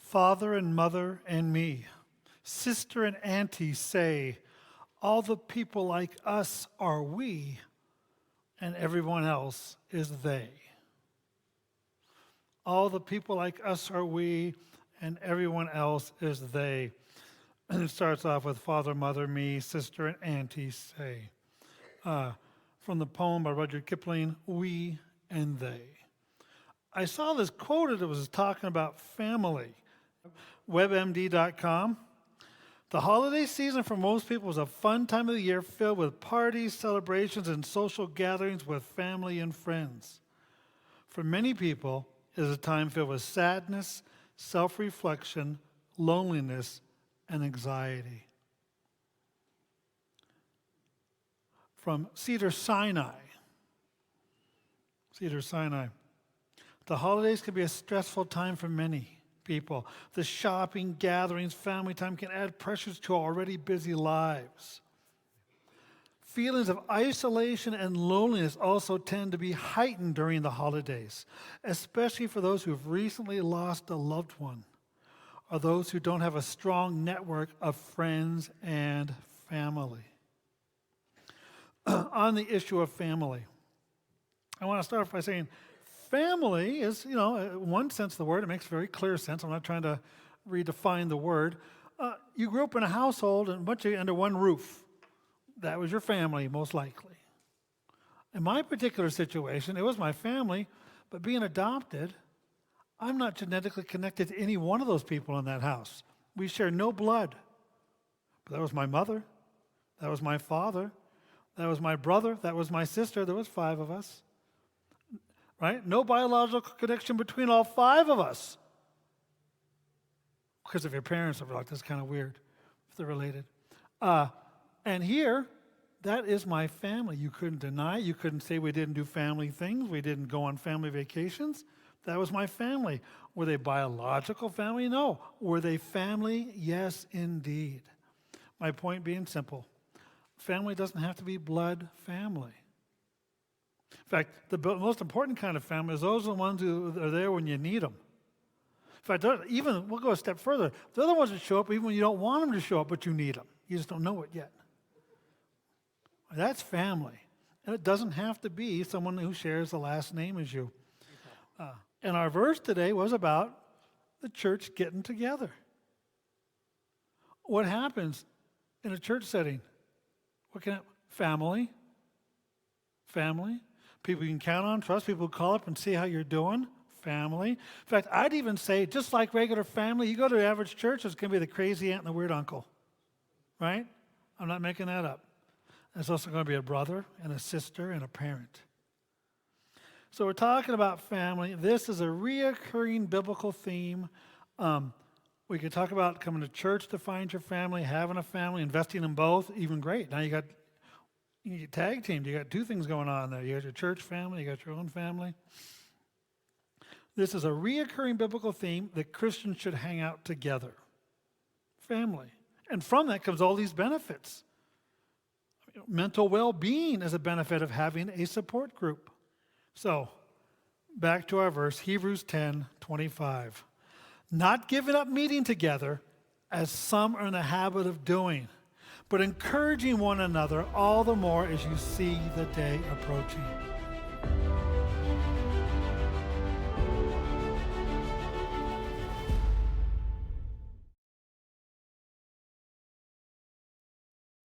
Father and mother and me, sister and auntie say, all the people like us are we, and everyone else is they. All the people like us are we, and everyone else is they. And it starts off with father, mother, me, sister, and auntie say. From the poem by Rudyard Kipling, We and They. I saw this quoted, it was talking about family. WebMD.com. The holiday season for most people is a fun time of the year filled with parties, celebrations, and social gatherings with family and friends. For many people, it is a time filled with sadness, self-reflection, loneliness, and anxiety. From Cedar Sinai. Cedar Sinai. The holidays can be a stressful time for many people. The shopping, gatherings, family time can add pressures to already busy lives. Feelings of isolation and loneliness also tend to be heightened during the holidays, especially for those who have recently lost a loved one, or those who don't have a strong network of friends and family. On the issue of family, I want to start off by saying family is, in one sense of the word, it makes very clear sense. I'm not trying to redefine the word. You grew up in a household and a bunch of you under one roof. That was your family, most likely. In my particular situation, it was my family, but being adopted, I'm not genetically connected to any one of those people in that house. We share no blood. But that was my mother. That was my father. That was my brother. That was my sister. There was 5 of us. Right? No biological connection between all 5 of us. Because if your parents are like, that's kind of weird if they're related. And here, that is my family. You couldn't deny it. You couldn't say we didn't do family things. We didn't go on family vacations. That was my family. Were they biological family? No. Were they family? Yes, indeed. My point being simple. Family doesn't have to be blood family. In fact, the most important kind of family is those are the ones who are there when you need them. In fact, even we'll go a step further. They're the ones that show up even when you don't want them to show up, but you need them. You just don't know it yet. That's family. And it doesn't have to be someone who shares the last name as you. And our verse today was about the church getting together. What happens in a church setting? Family. Family. People you can count on, trust, people who call up and see how you're doing. Family. In fact, I'd even say, just like regular family, you go to the average church, it's going to be the crazy aunt and the weird uncle. Right? I'm not making that up. There's also going to be a brother and a sister and a parent. So we're talking about family. This is a reoccurring biblical theme. We could talk about coming to church to find your family, having a family, investing in both, even great. Now you get tag teamed. You got 2 things going on there. You got your church family, you got your own family. This is a reoccurring biblical theme that Christians should hang out together. Family. And from that comes all these benefits. Mental well-being is a benefit of having a support group. So, back to our verse, Hebrews 10:25. Not giving up meeting together, as some are in the habit of doing, but encouraging one another all the more as you see the day approaching.